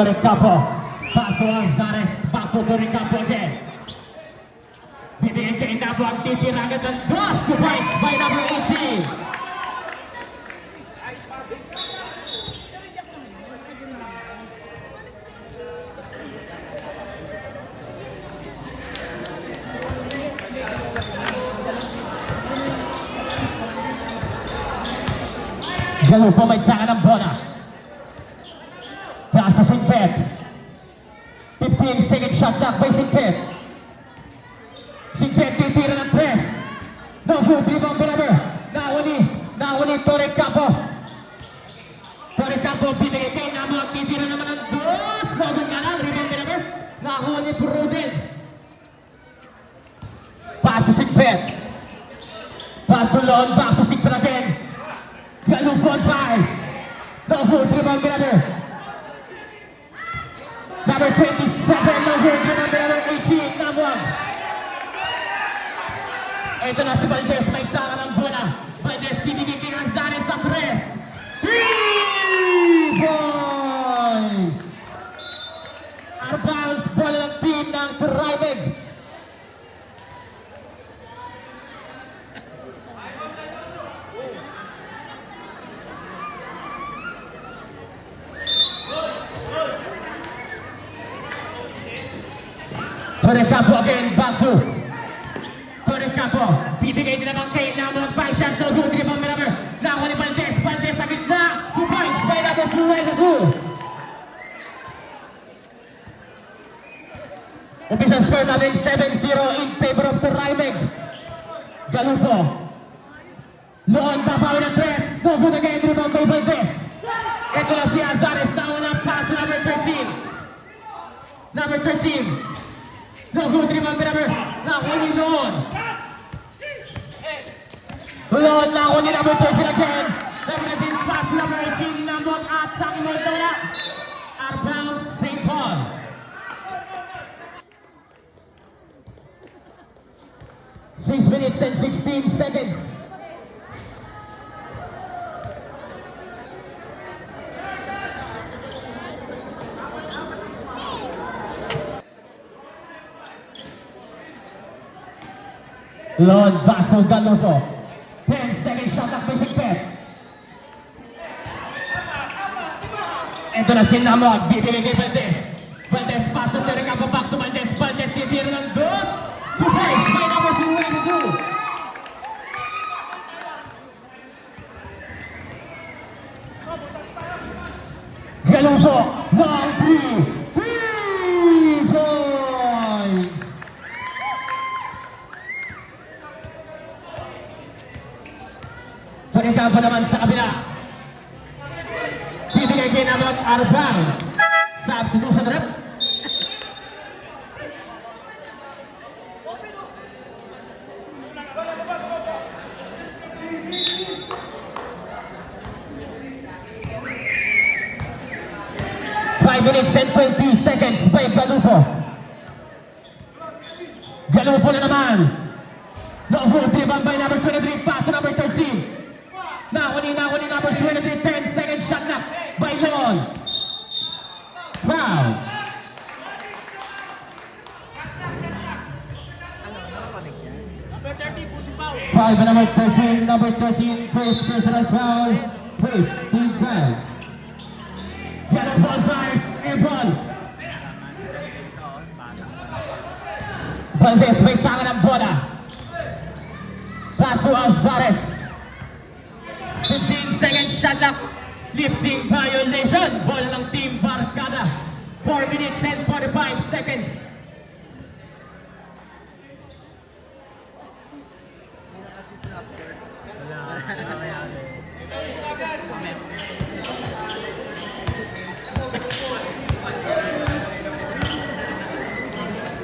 Ricapo, paso Azares, paso to Ricapo again. Bibigyan kay Nabo ang titiragan ng cross to points by number 18. Galo po may tsaka ng bola. Pasa Singpet. 15-second shot clock by Singpet. Singpet titira ng press. No good, rebound Binaber. Nauni Torre Capo. Torre Capo binigay kay Namo. Titira naman ng dos. No good nga lang, rebound Binaber. Nakuha ni Pruden. Pass to Singpet. Pass to Lon, back to Singpet again. Galupon pass. No good, rebound Binaber. Number 27, no good, number 18, Namuag. Ito na si Valdez, may tsaka ng bola. Valdez, tinigil kay Azares sa press. 3 points! Arbounds, bola ng team ng Turaibig. Torre Capo again, back to Torre Capo. Bibigay din naman kay Namo. By shot, no good, rebound number. Nakuha ni Valdez. Valdez sa gitna. 2 points by number 22. Official score natin 7-0 in favor of Turaibig. Galupo. Loon, babawi ng press. No good again, rebound by Valdez. Ito na si Azares. Nauna pass number 13. Number 13. No good, rebound number. Nakuha ni Loon. Loon, nakuha ni number 13 again. Number 13, pass number 18. Namot at Saki Montana. Arbounds, St. Paul. Six minutes and 16 seconds. Lon, Baso, Galupo. 10-second shot at basic bet. Ito na si Namog, bibigay kay Valdez. Valdez, pass to Torre Capo, back to Valdez. Valdez, titira ng dos. 2 points by number 22. Galupo, long 3 points. Torre Capo naman sa kabila. Bibigay kay Namog Arbounds. Substitution rep. Minutes and 20 seconds by Galupo. Galupo na naman. No good, rebound by number 23, pass to number 13. Nakuni number 23, 10-second shot na by Lon. Foul. Number 30, pusi foul. Foul by number 13, first personal foul, first team foul. Galupo fires, airball. Valdez may tangan ng bola. Paso Azares. 15-second shot clock. Lifting violation. Bola ng Team Barkada. 4 minutes and 45 seconds.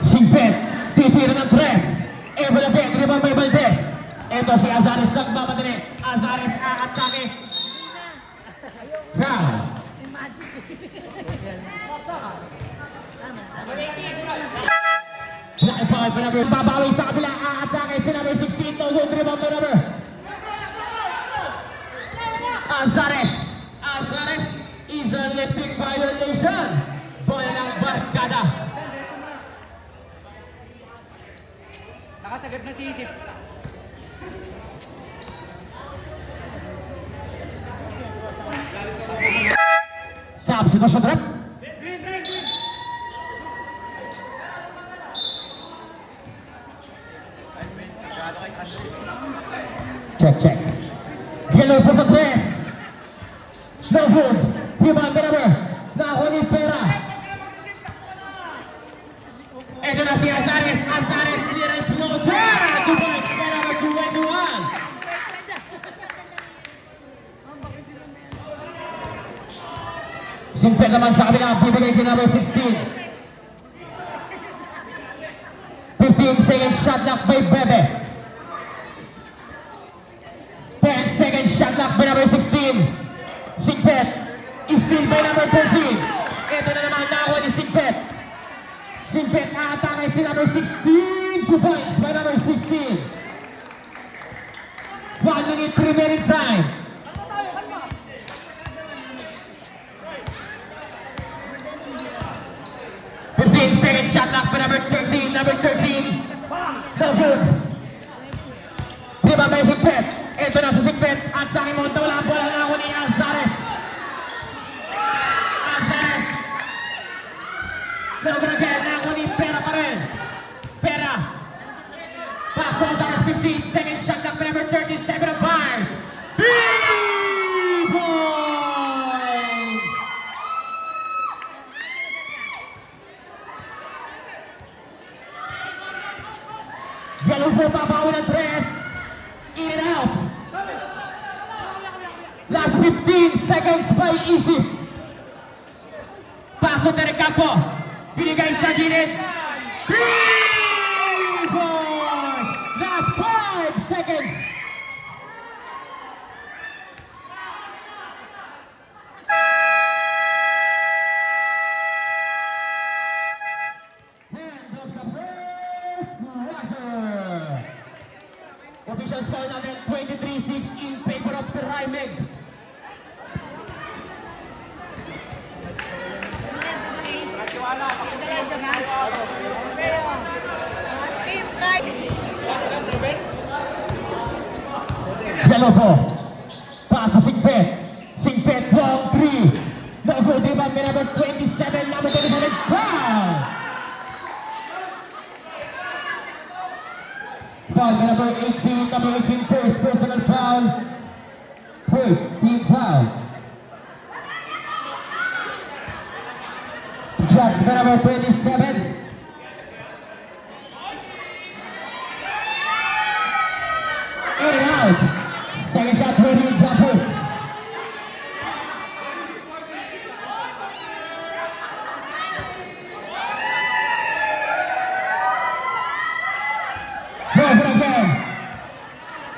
Singpet, titira ng press. Evo again, rebound by Valdez. Ito si Azares nagmamadali. Azares aatake. Foul. Naka-foul pa number. Babawi sa kabila. Aatake si number 16. No good, rebound by number. Azares is a lifting violation. Nasiisip. Substitution rep. Check. Yellow po sa press. No good. Rebound number. Nako ni Pera. Ito na si Azares. Azares clear and floater. 2 points. Pera number 21. Simpet naman sa kabila. Bibigay kay number 16. 15 seconds shot clock by Bebe. 10 seconds shot clock by number 16. Sigpet. Steal by number 13. Ito na naman nakuha ni Sigpet. Sigpet aatake si number 16. 2 points by number 16. 1 minute 3 minutes time. Second shot clock by number 13. Number 13. No good. Diba may Sigpet? Ito na si Sigpet. At sa aking monta wala ang bola na ako ni Azares. Azares. No good again. Na ako ni Pera pa rin. Pera. Pass to Azares 15. Second shot clock by number 37 of Barnes. 3 points. Yellow po papaw ng 3. In and out. Last 15 seconds by Isip. Paso Derek Campo. Binigay sa gilid. 3 points. Last 5 seconds. Hand of the first quarter. Official score natin 23-6 in favor of Turaimeg. Yellow po. Paso Sigpet. Sigpet 1-3. No good. Diba may number 27. Number 27. Foul. Foul by number 18. Number 18 first personal foul. First team foul. Shots by number 27. In and out. Second shot for the Jampus. Over again.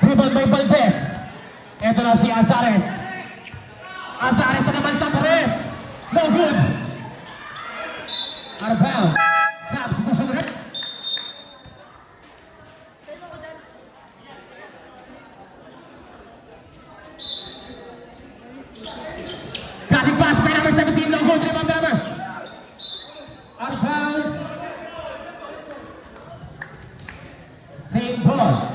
Rebound by Valdez. Ito na si Azares. Azares na naman sa Torres. No good. Out of bounds. Substitution rep. Cutting pass by number 17. No good. Rebound number. Out of bounds. Same ball.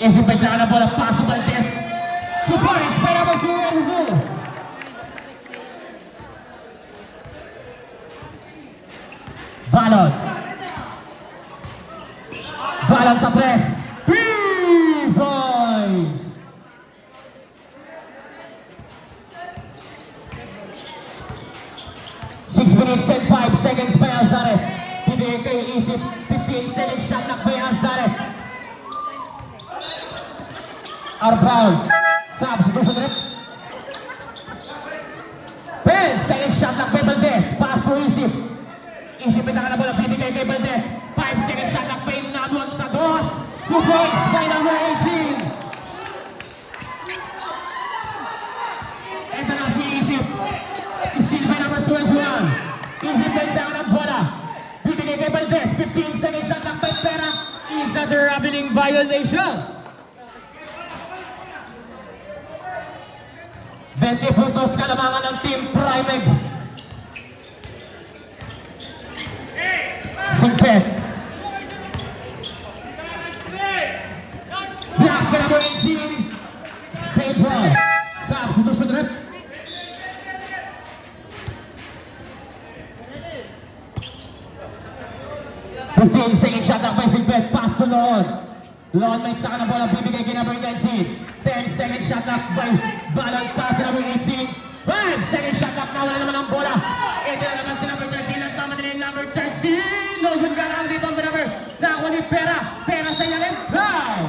Isip pa sa bola. Pass to Valdez. 2 points by number 2. Balon. Balon sa press. 3 points. Six minutes and 5 seconds by Azares. Bibigay kay Isip. 15 seconds shot clock by Azares. Out of bounds. Substitution rep. 10 seconds shot clock by Valdez. Pass to Isip. Isip ito ka na bola. Bibigay kay Valdez. 5 seconds shot clock by Naduan sa dos. 2 points by number 18. Ito na si Isip. Steal by number 21. Isip ito ka na bola. Bibigay kay Valdez. 15 seconds shot clock by Pera. Is that a ravening violation? 20 puntos kalamangan ng Team Turaimeg. Lon. Lon may saka ng bola bibigay kay number 19. 10-second shot clock by Balon pass to number 18. 5-second shot clock, nawala naman ang bola. Ito na naman si number 13. Nagpamadali yung number 13. No good ka lang dito ang number. Nakuha ni Pera. Pera sa ilalim. Foul!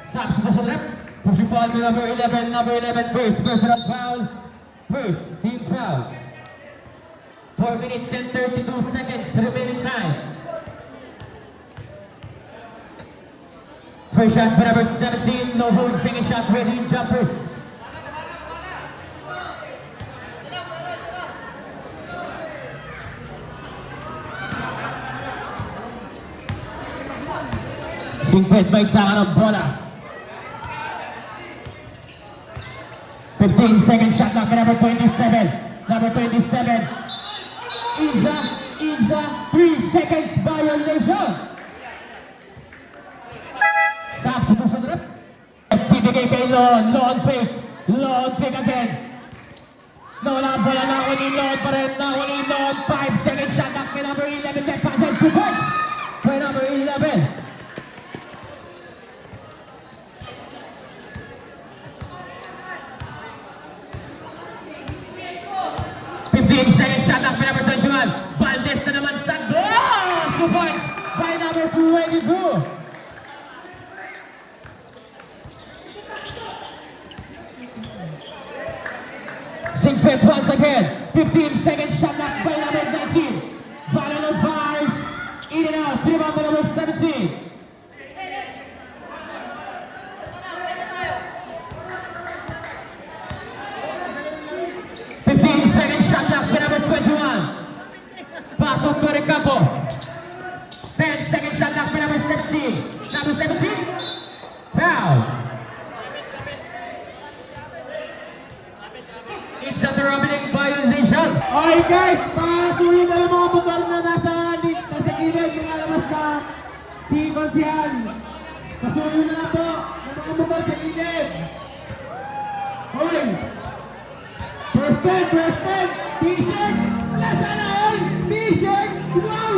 Substitution rep. Pushing foul to number 11. Number 11 first. Personal foul. First team foul. 4 minutes and 32 seconds remaining time. First shot for number 17. No hold. Second shot ready. Jumpers. Singpet bait sa ng bola. 15-second shot clock for number 27. Number 27. Iza, 3 seconds violation. Substitution rep. Bibigay kay Lon. Lon fake again. Nawala ang bola. Nakuha ni Lon pa rin. Nakuha ni Lon. 5-second shot clock for number 11. Get back and 2 points for number 11. 15-second shot clock for number 21. Valdez na naman sa goal! 2 points by number 22. Singpet once again. 15-second shot clock by number 19. Ball on bars. In and out. Rebound by number 17. Shot clock for number 21. Pasok to the campo. 10-second shot clock for number 17. Number 17. Foul. It's a troubling violation. Okay guys, pasulit na ng mga motor na nasa gilid, lumalabas na si Konsyal. Pasulit na po ng mga motor sa gilid. Hoy! First time, t-shirt, wala sana all, t-shirt, wow!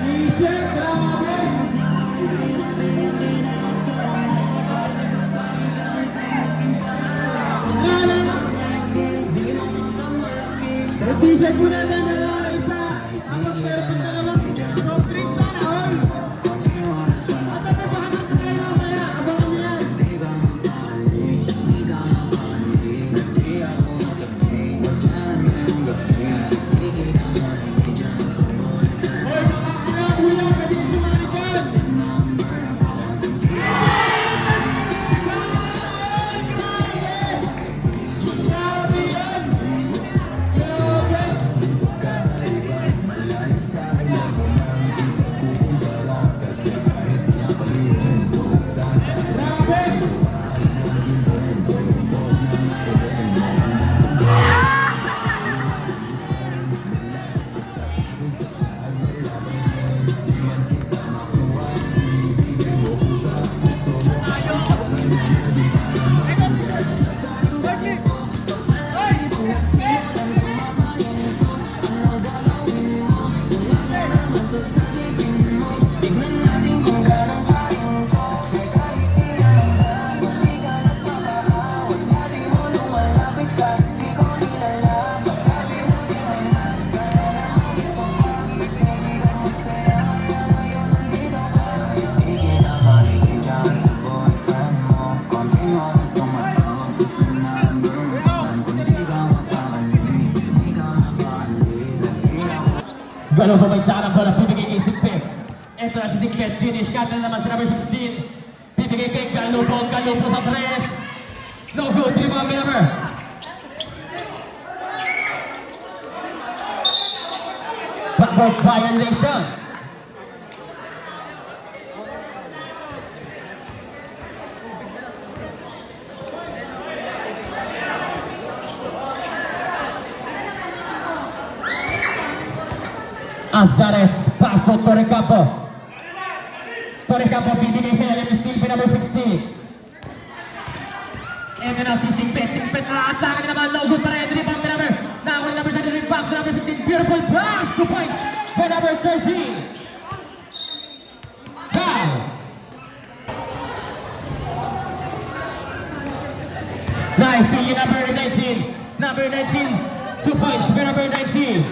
T-shirt, grabe! T-shirt mo na lang na isa, tapos meron pa dalawang soft drinks sana all. Galo pa may saka ng bola, bibigay kay Singpet. Ito na si Singpet, finish cut na naman si number 16. Bibigay kay Galupo sa 3. No good, rebound by number. Backboard violation. Azares, paso to the campo. Torre Campo, bibigay sa ilalim ng steel pin number 60. Ito na si Singpet, at sa akin naman, no good para ito ni Pang number. Nakawin number 33, back to number 16, beautiful pass, 2 points for number 13. Foul. Nice, see number 19. Number 19, 2 points for number 19.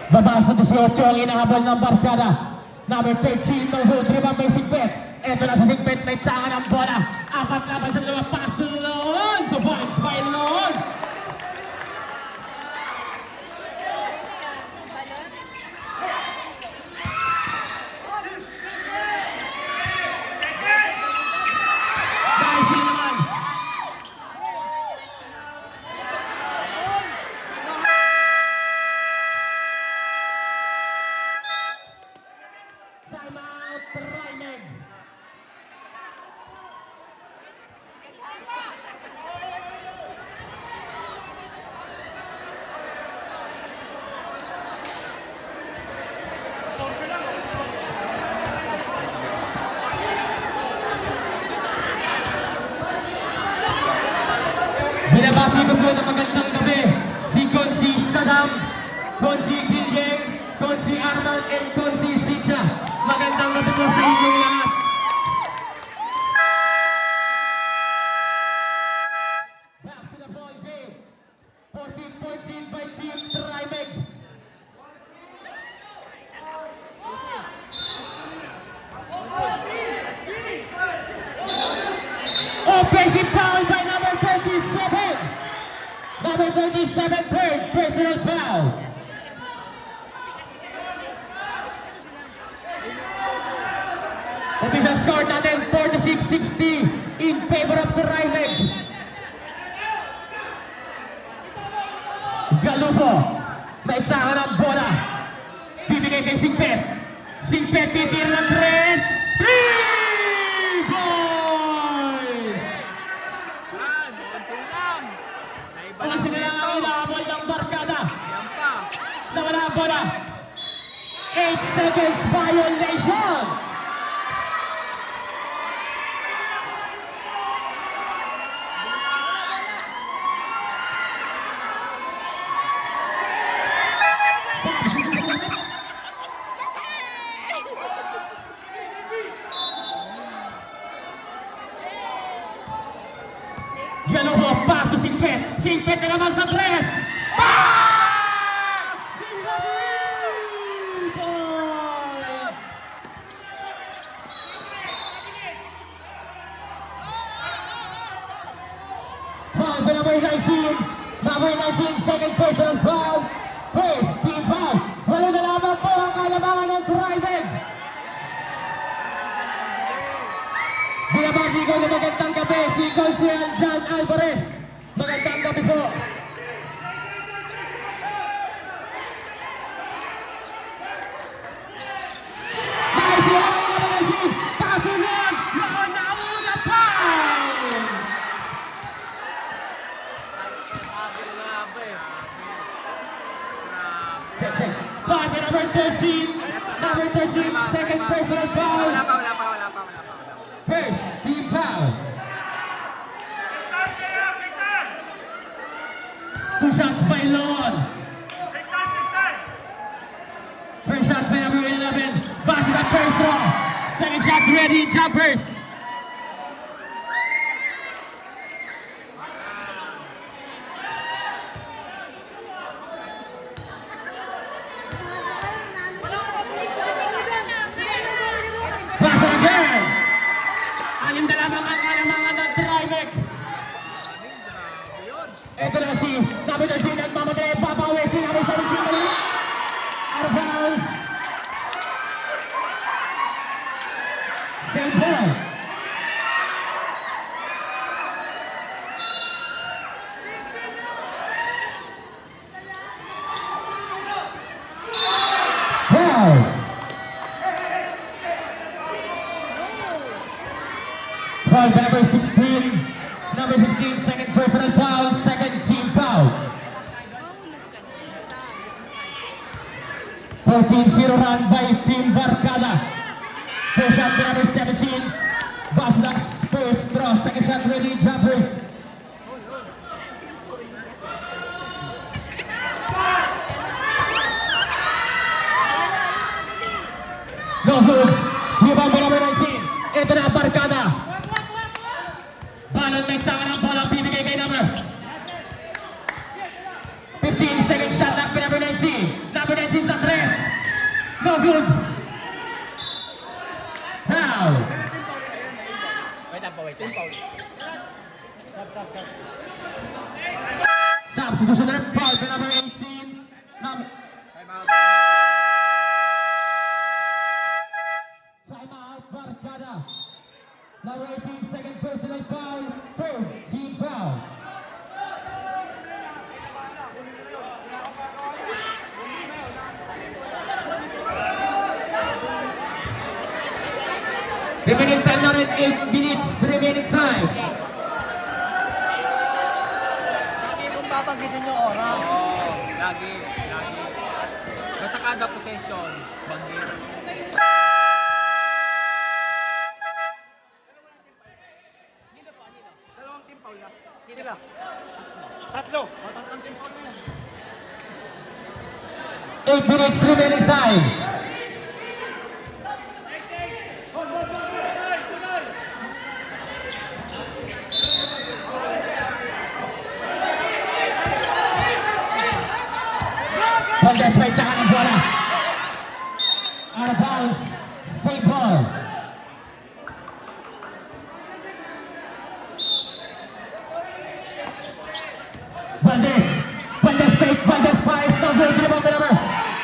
Baba sa 18 ang inahabol ng barkada. Number 13, no hold, rebound by Singpet. Ito na sa Singpet, may tsangan ang bola. Apat laban sa dalawa, pass to Loon. 2 points by Loon. Nice naman. Timeout, Trimeg. Binabati ko po ng magandang gabi si Konsi Saddam, Konsi Gilyeng, Konsi Arman, and Konsi Sitcha. Magandang gabi po sa inyong lahat. Back to the ball game. 14-14 by Team Trimeg. Offensive foul by number 27. Number 27, third personal foul. Official score natin 46-60 in favor of Trimeg. Galupo, may tsahan ang bola. Bibigay kay Singpet. Singpet titira ng 3. 3 points! Onsi na lang ang inahabol ng barkada. Nawala ang bola. 8 seconds violation. Galupo, pass to Singpet. Singpet na naman sa 3. Foul by number 19. Number 19, second personal foul. First team foul. Wala na lamang po ang kalamangan ng Trimeg. Binabati ko na magandang gabi si Consiel John Alvarez. Magandang gabi po. Nice, wala kayo naman ang team. Kasunod, nauna pa! Check, check. Foul by number 13. Number 13, second personal foul. First team foul. Two shots by Loon. First shot by number 11. Basket at first throw. Second shot ready, jumpers. Basket again. Anim na lamang ang kalamangan ng Trimeg. Ito na si number 13 at mamadali. Babawi si number 17. Out of bounds. St. Paul. Wow. Foul by number 16. Number 16, second personal foul, second team foul. 14-0 run by Team Barkada. First shot by number 17. Baslas first draw. Second shot ready. Jumpers. No good. Rebound by number 19. Ito na Barkada. Balon may sanga ng bola. Bibigay kay number 15. Second shot lang by number 19. Number 19 sa 3. No good. Foul. Substitution na foul by number 18. Time out, Barkada. Number 18, second personal foul. Third team foul. Remaining time now at 8 minutes remaining time. Lagi mong babanggitin yung oras. Oo, lagi. Basta kada possession, banggit. Dalawang team foul na. Sila. Tatlo. Tatlong team foul na yan. 8 minutes remaining time. Valdez may saka ng bola. Out of bounds. Save ball. Valdez fake. Valdez fires. No good. Rebound by number.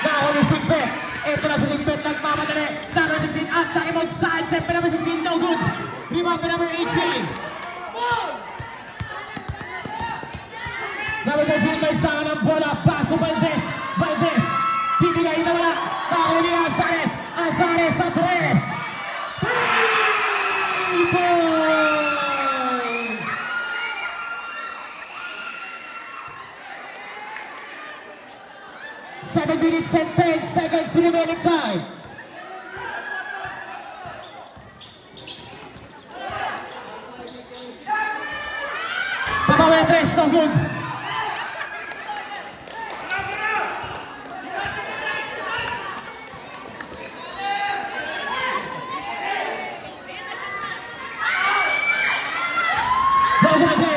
Now on your swing back. Ito na sa swing back. Nagmamadali. Number 16 outside. Outside. Set by number 16. No good. Rebound by number 18. Number 13 may saka ng bola. Pass to Valdez. Valdez, bibigay na wala. Nakuli Azares. Azares sa 3. 3 points! Seven minutes and 10 seconds remaining time. Papawi ang 3, no good.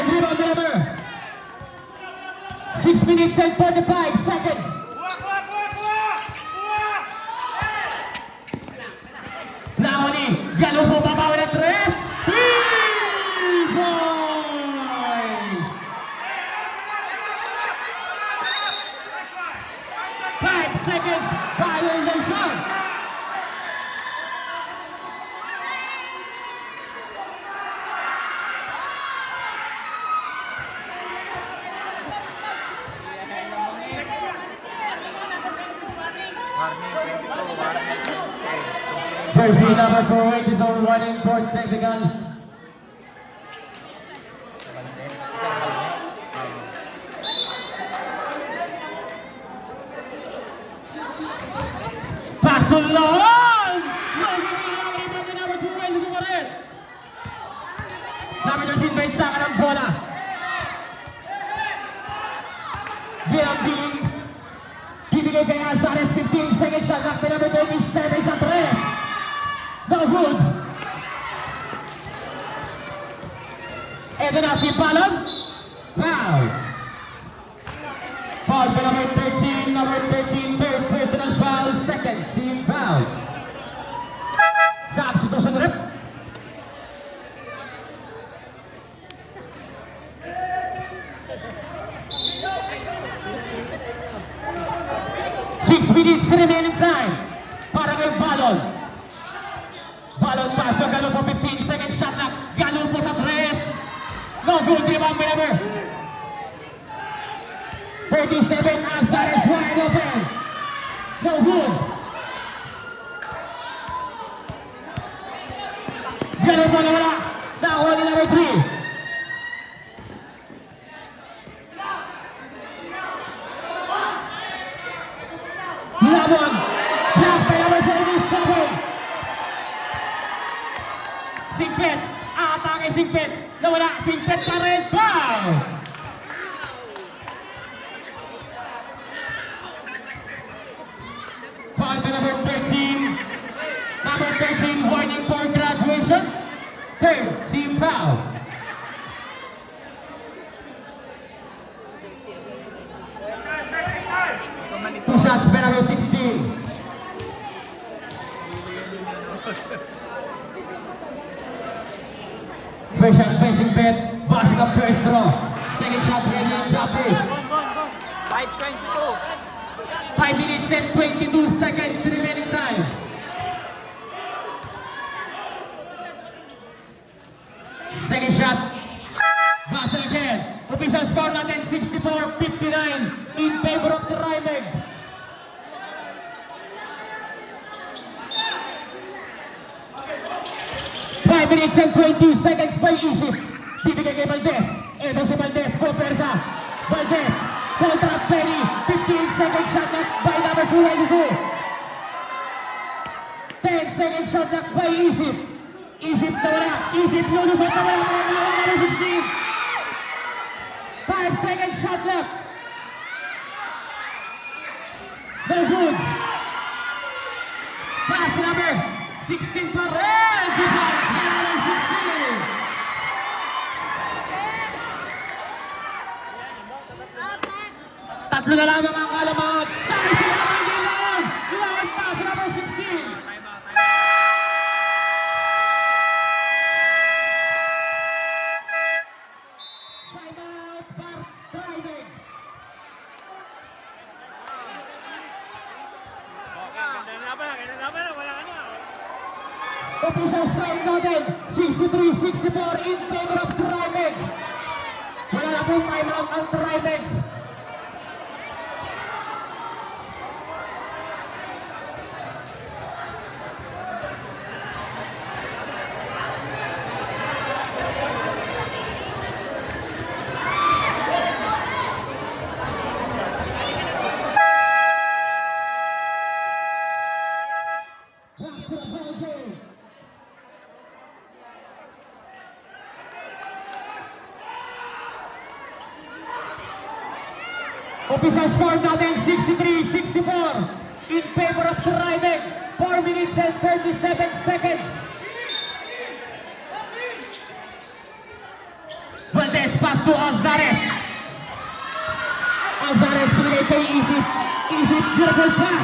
Rebound number 6 minutes and 45 seconds. Now ni Galupo babawi ng 3. 3 points. 5 seconds. Violation. Jersey number 48 is on running for technical. Pasulon! Number 2 rin, lumo rin. Number 13 may saka ng bola. Bilang-biling. Bibigay kay Azares 15 second shot. Lock by number 37 sa 3. No good. Ito na si Balon. Foul. Foul by number 13. Number 13, third personal foul. Second team foul. Substitution rep. Six minutes remaining time. Para kay Balon. Balon pass. Galupo 15 second shot lang. Galupo sa 3. No good. Rebound by number 37. Azares wide open. No good. Galupo na wala. Nakuha ni number 3. Labon. atake Singpet. Nawala, Singpet pa rin. Foul! Foul by number 13. Number 13, warning for graduation. Third, team foul. Two shots by number 16. First shot facing bet, passing up first draw. Second shot ready on Japanese. 5:22. 5 minutes and 22 seconds remaining time. Second shot. Basa again. Official score natin 64-59 in favor of the Rymeg. Five minutes and 20 seconds by Egypt. Bibigay kay Valdez. Eto si Valdez. Conversa. Valdez. Contra Perry. 15 second shot clock by number 22. 10 second shot clock by Egypt. Egypt na wala. Egypt lulusot na wala. Pangalawang number 16. 5 second shot clock. No good. Pass number 16 pa rin. Defense number 16. Tatlo na lamang ang alamat. Dahil sila naman gilawin. Gilawin pass number 16. Time out for Rymeg. Official score natin, 63-64 in favor of Rymeg. Wala na pong time out ang Rymeg. After the whole game. Official score natin 63-64 in favor of Rymeg. 4 minutes and 37 seconds. Valdez pass to Alzares. Alzares binigay kay Egypt. Egypt, beautiful pass.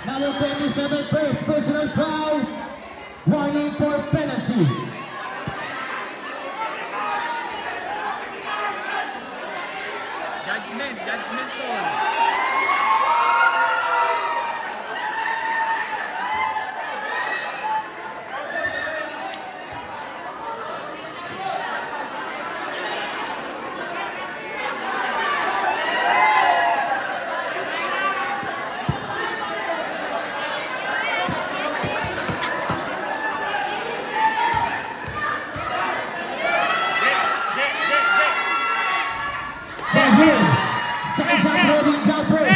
Number 27, first personal foul. Warning for penalty. Judgment call. Dahil sa isang rolling jumper.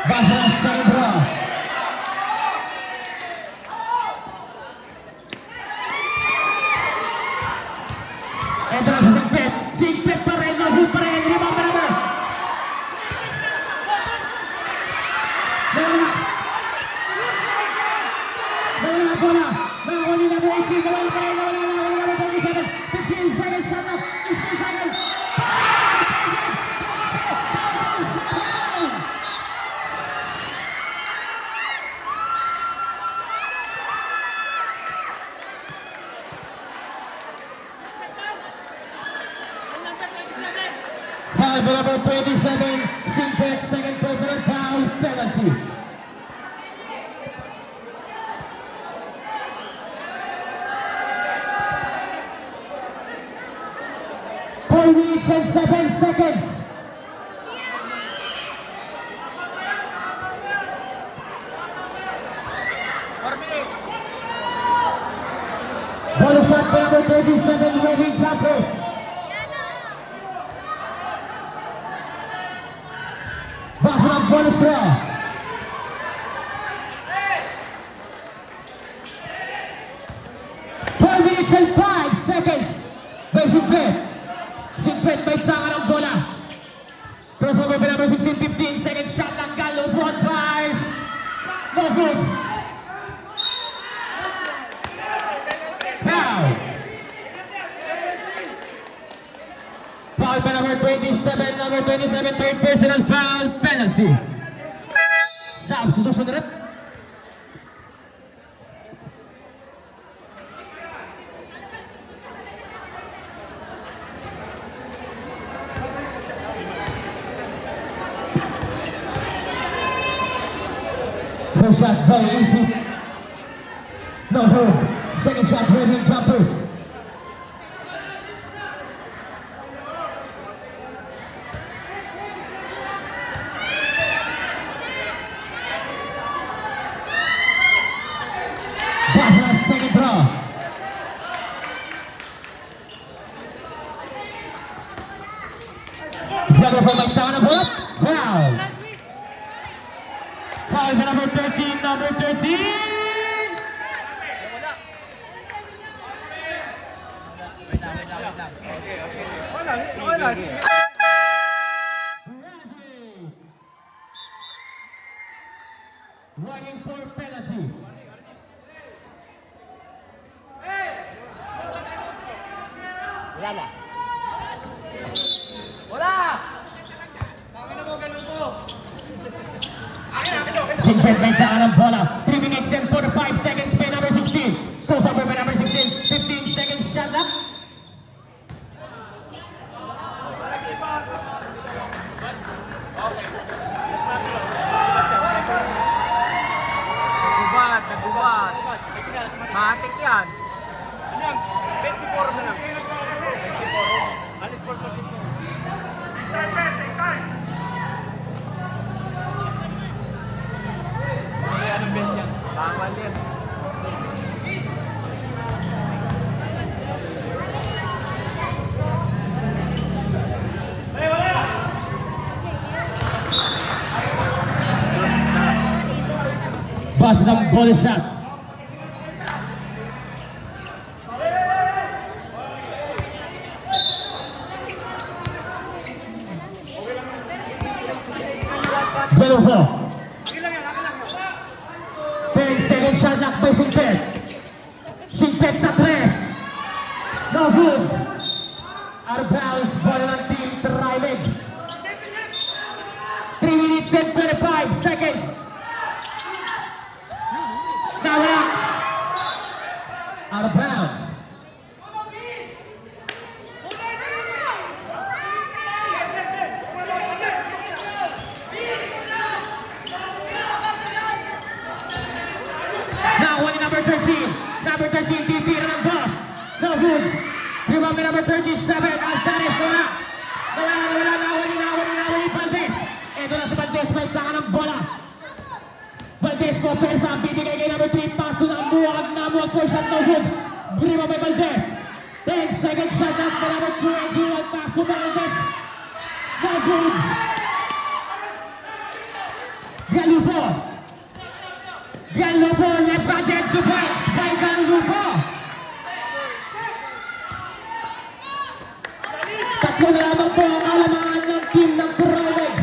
Basa sa Sandra. Ito na sa Singpet. Singpet pa rin. No hoop pa rin. Rebound pa naman. Nawala. Nawala ang bola. Nakakuli na mo 18. Nawala pa rin. Nawala na 27. 15 seconds shot up. 15 seconds. Foul by number 27, Singpet, second personal foul. and 7 seconds. Bonus shot for number 37, winning jumpers. Back ng bonus draw. Four minutes and 5 seconds. By Sigpet. Sigpet may sanga ng bola. Crossover by number 16, 15 seconds. Shot ng Galo. Broad fires. No good. Foul. Foul by number 27. Number 27, third personal foul. Penalty. Substitution na rin. First shot, very easy. No hook. Second shot, ready jumpers. Bahala, second draw. Gago po may sama na bola. Foul. Foul by number 13, number 13. Ready. Running for penalty. Wala na. Sigpet may saka ng bola. 3 minutes and 45 seconds by number 16. Goes over by number 16. 15 seconds shot up. Nagubad. Matik yan. Ano yan? 24 na lang. 24. Alis for 24. Okay, anong bench yan? Bawal yan. Ay, wala! Bust ng bonus shot. Gano po. Akin lang yan, akin lang yan. 10 second shot lock by Sigpet. Sigpet sa 3. No good. Out of bounds, ball ng team Trimeg. 3 minutes and 25 seconds. Nawala. Out of bounds. Now one number 13. Number 13, titira ng boss. No good. Rebound by number 37. Alzares, nawala. Nawala. Valdez. Ito na si Valdez, may saka ng bola. Valdez po, persa, bibigay kay number 3, pass to Namuag po shot, no good. Rebound by Valdez. 10 second shot out by number 21, pass to Valdez. No good. Galupo, left handed to point by Galupo. Tatlo na lamang po ang alamangan ng team ng Trimeg.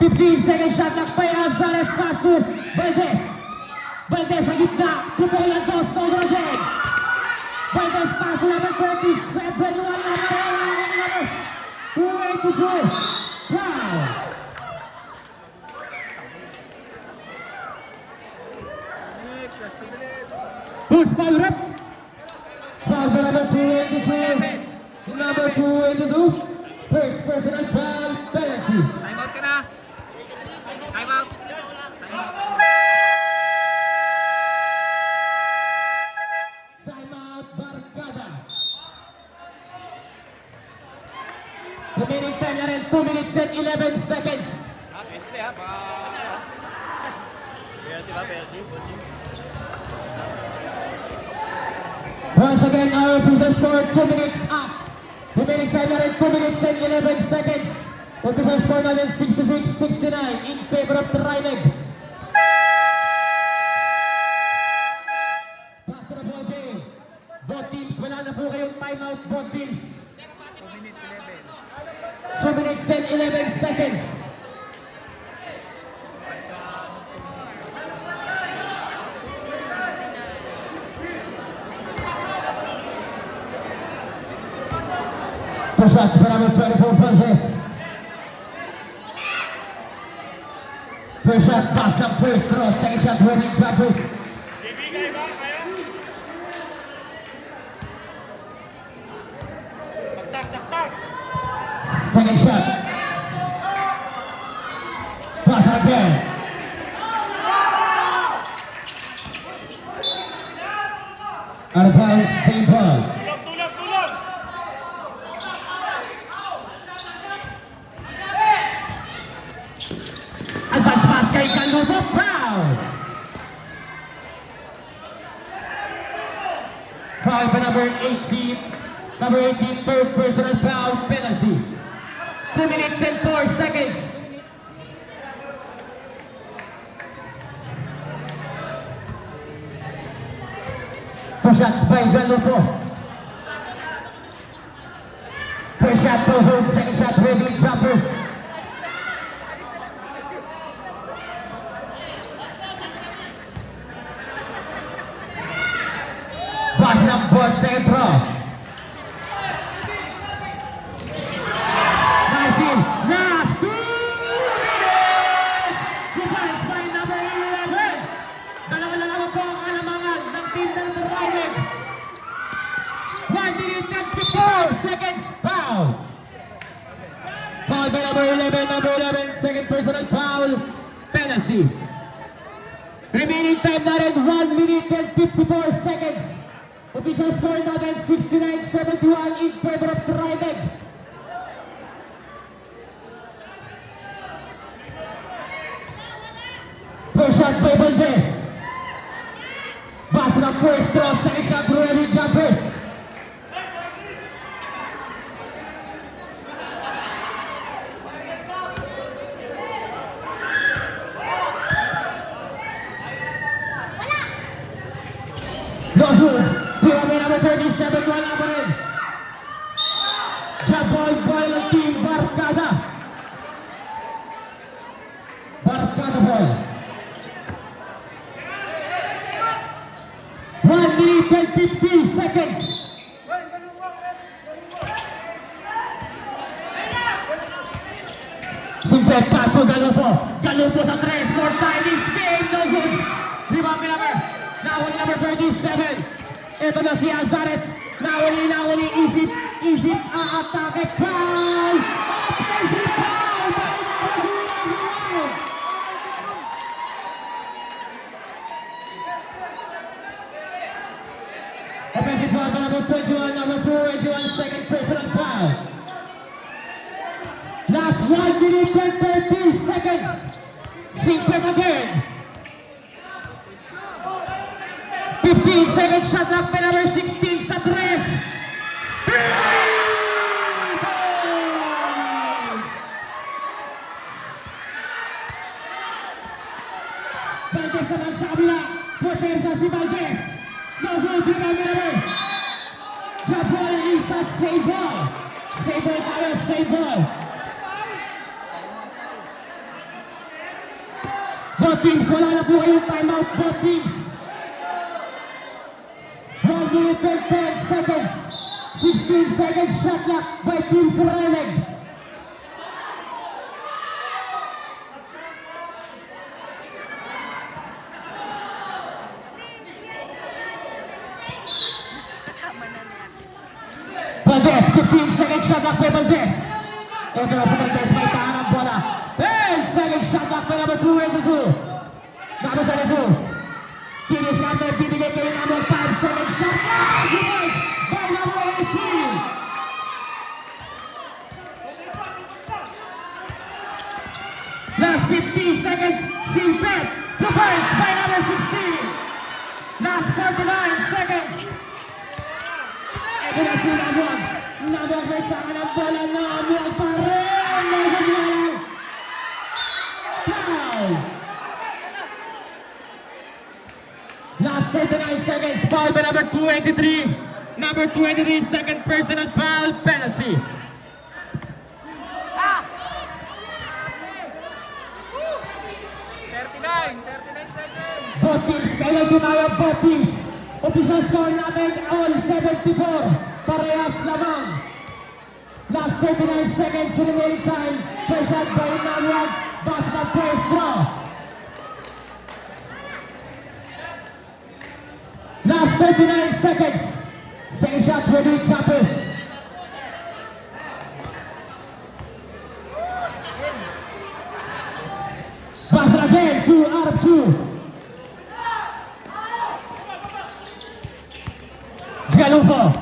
15 second shot lock by Alzares, pass to Valdez. Valdez sa gitna, pupol ang dos, no good again. Valdez pass to number 37, wala na 282. Wow! Who's foul rep? Foul by number 282. Number 282. First personal foul penalty. Time out ka na. Time out. Time out Barkada. Tabi ha, baka... Penalty ba? Penalty? Once again, our official score 2 minutes up. Remaining time na rin 2 minutes and 11 seconds. Official score natin 66-69 in favor of Trinidad. Back to the ball game. Both teams, wala na po kayong timeout. Both teams. 2 minutes and 11 seconds. Two shots for number 24 Valdez. First shot, pass ng first cross. Second shot, winning Clapus. Ibigay ba? Kaya? Tak. Second shot. Pass again. Out of bounds, same ball. Tulog! Advance pass kay Galubo, foul! Foul by number 18. Number 18, third personal foul, penalty. 2 minutes and 4 seconds. Two shots by Galubo. First shot, no hold. Second shot, ready, jumpers. Pass ng ball sa intro. Nice in. Last 2 minutes! Defense by number 11. Dalawa po ang alamangan ng team ng Trinidad. 1 minute and 54 seconds foul. Foul by number 11, second personal foul, penalty. Remaining time natin 1 minute and 54 seconds. Official score natin 69-71 in favor of Trinidad. First shot by Valdez. Basa ng first cross, second shot, ready jumpers. No good. Pyramid number 37, wala pa rin. Jump ball ng team Barkada. Barkada ball. 1 minute and 50 seconds. Simple pass to Galupo. Galupo sa 3, more time is game, no good. Rebound number. Nawali number 37. Ito na si Azares. Nawali, isip, aatake, foul! Offensive foul by number 11. Offensive foul by number 21, second personal foul. Last 1 minute and 30 seconds. Simple again. 15 second shot clock by number 16 sa 3. Valdez naman sa kabila. Portersa si Valdez. No good, rebound naman. Jump ball is a save ball. Save ball tayo, save ball. Both teams, wala na po kayong timeout. Both teams. 1 minute and 10 seconds. 16 seconds shot clock by Team Trinidad. Valdez, 15 seconds shot clock by Valdez. Ito na si Valdez, may tahan ang bola. 10 seconds shot clock by number 22. Number 22. Kinis natin, binigay kayo number 5 seconds shot clock. Good by number 18. Last 15 First by number 16. Last 49 seconds. Ito na si Nabuag. Nabuag may saka ng bola. Nabuag pa rin. Nabuag na lang. Foul. Last 39 seconds. Foul by number 23. Number 23, second personal foul penalty. Both teams, kailan tumayo both teams. Official score natin, all 74. Parehas lamang. Last 39 seconds remaining time. First shot by Nabuag. Basket of first draw. Last 39 seconds. Second shot ready, Choppers. Basket again, 2 out of 2. Galupo,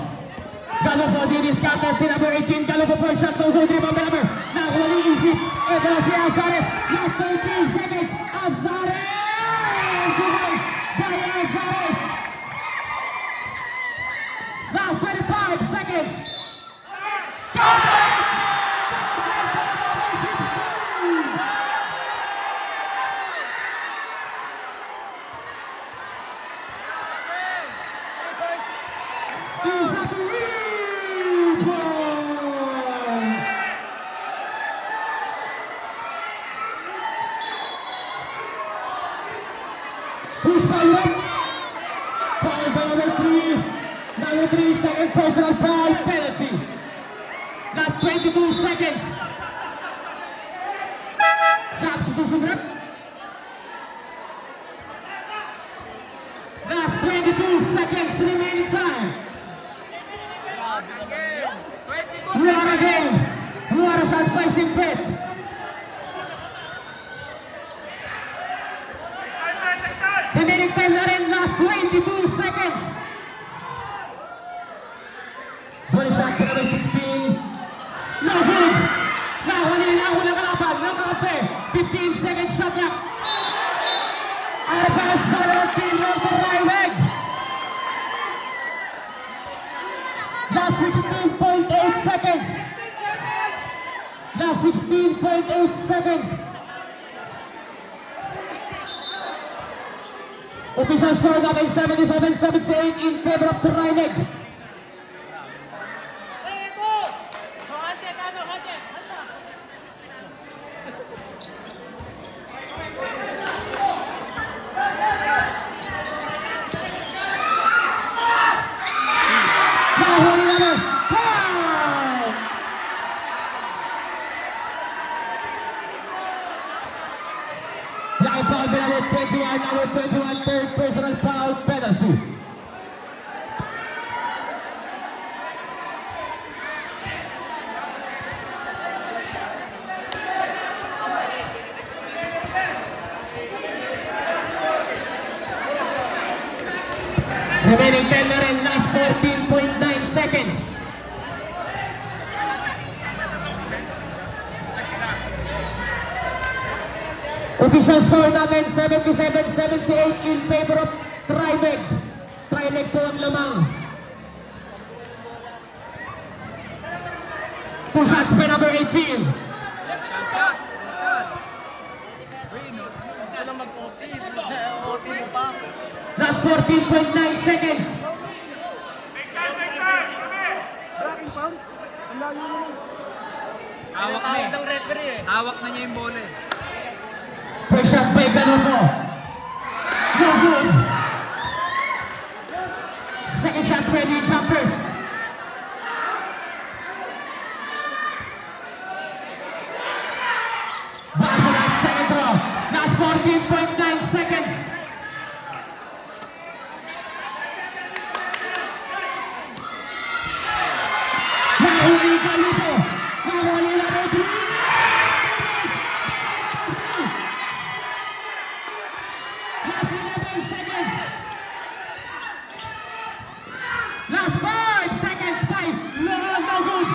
didiscount si number 18. Galupo first shot, no good, rebound by number. Nakuha ni Isip. Ito na si Azares. Last 13 seconds. Azares! Goal by Azares. Last 25 seconds. Who's fouled up? Foul by number 3. Number 3, second personal foul penalty. Last 22 seconds. Substitution rep. Last 22 seconds remaining time. What a game. What a shot by Simpet. Remaining time na rin, last 22 seconds. Ball shot by number 16. No good. Nahuli ng kalaban. Nakakampi. 15 seconds shot clock. Out of bounds para ng team ng Raimeg. Last 16.8 seconds. Last 16.8 seconds. Official score natin 77-78 in favor of Raimeg. Nahuli naman. Foul! Line foul by number 21, third personal foul penalty. Remaining 10 na rin, last 14.9 seconds. Official score natin 77-78 in favor of Raimeg. Raimeg po ang lamang. Two shots by number 18. Last 14.9 seconds. Hawak na eh. Hawak na niya yung bola eh. First shot by Galupo. No good. Second shot ready, Choppers. Basa ng second throw. Last 14.9 seconds. Nahuli Galupo. Nahuli na Rodriguez. Last 11 seconds. Last 5 seconds. 5. No good.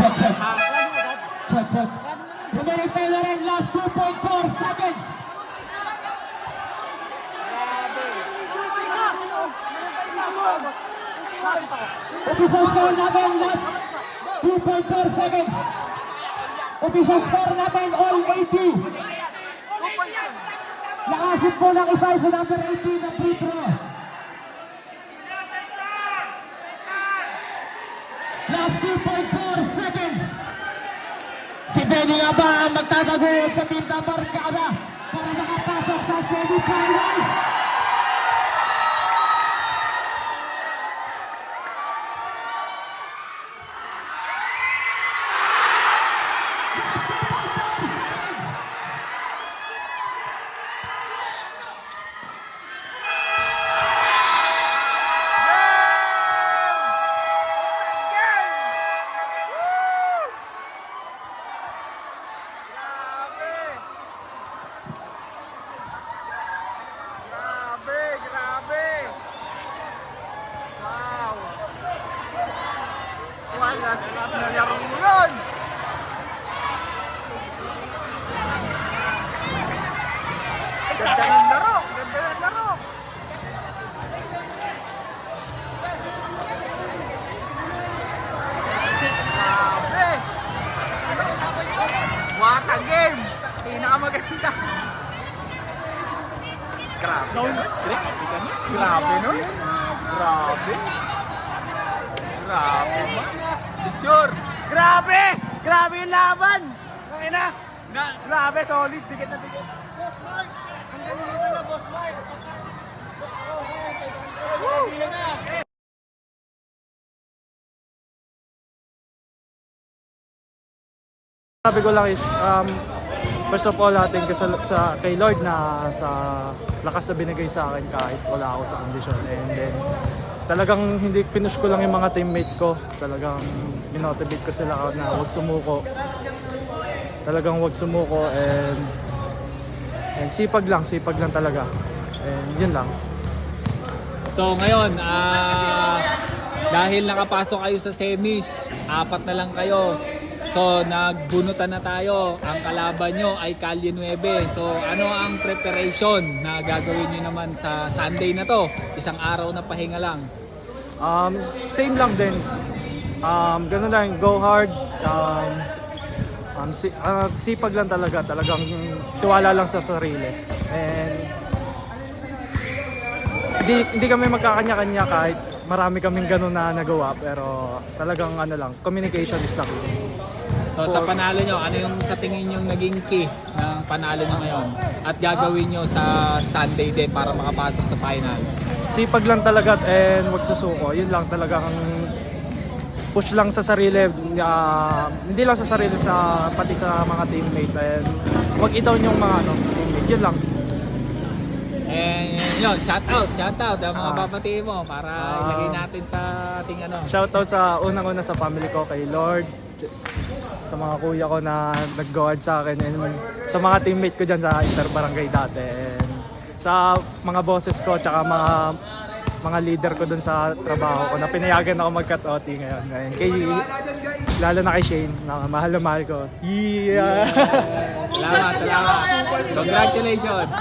Check, check. Check, check. Remaining time na rin, last 2.4 seconds. Official score natin, last 2.4 seconds. Official score natin, all 80. Nakashoot po ng isa sa number 18 na free throw. Last 2.4 seconds. Si Benny nga ba ang magtataguyod sa team na Barkada para makapasok sa semi-finals? Last lap na laro mo yun! Ganda ng laro! Ganda ng laro! Grabe! What a game! Pinakamaganda! Grabe ka na? Grabe no? Grabe! Grabe ba? Picture! Grabe! Grabe yung laban! Ngayon Na, grabe, solid. Dikit na dikit. Sabi ko lang is, first of all, ating kay Lord na sa lakas na binigay sa akin kahit wala ako sa kondisyon. And then, talagang hindi pinush ko lang yung mga teammate ko. Talagang minotivate ko sila na huwag sumuko. Talagang huwag sumuko and sipag lang talaga. And yun lang. So ngayon, dahil nakapasok kayo sa semis, 4 na lang kayo. So nagbunutan na tayo. Ang kalaban nyo ay Calle 9. So ano ang preparation na gagawin nyo naman sa Sunday na to? Isang araw na pahinga lang. Same lang din. Ganun lang, go hard. Sipag lang talaga. Talagang tiwala lang sa sarili. And hindi kami magkakanya-kanya kahit marami kaming ganun na nagawa. Pero talagang ano lang, communication is the key. So sa panalo nyo, ano yung sa tingin yung naging key ng panalo nyo ngayon? At gagawin nyo sa Sunday din para makapasok sa finals? Sipag lang talaga and wag susuko. Yun lang talagang push lang sa sarili. Hindi lang sa sarili, pati sa mga teammate. And wag i-down yung mga teammate. Yun lang. And yun, shout out ang mga babatiin mo para ilagay natin sa ating ano. Shoutout sa unang-una sa family ko, kay Lord, sa mga kuya ko na nag-guard sa akin, and sa mga teammate ko dyan sa Interbarangay dati, and sa mga bosses ko, tsaka mga leader ko dun sa trabaho ko na pinayagan ako mag-cut OT ngayon. Lalo na kay Shane, na mahal na mahal ko. Yeah! Salamat. Congratulations.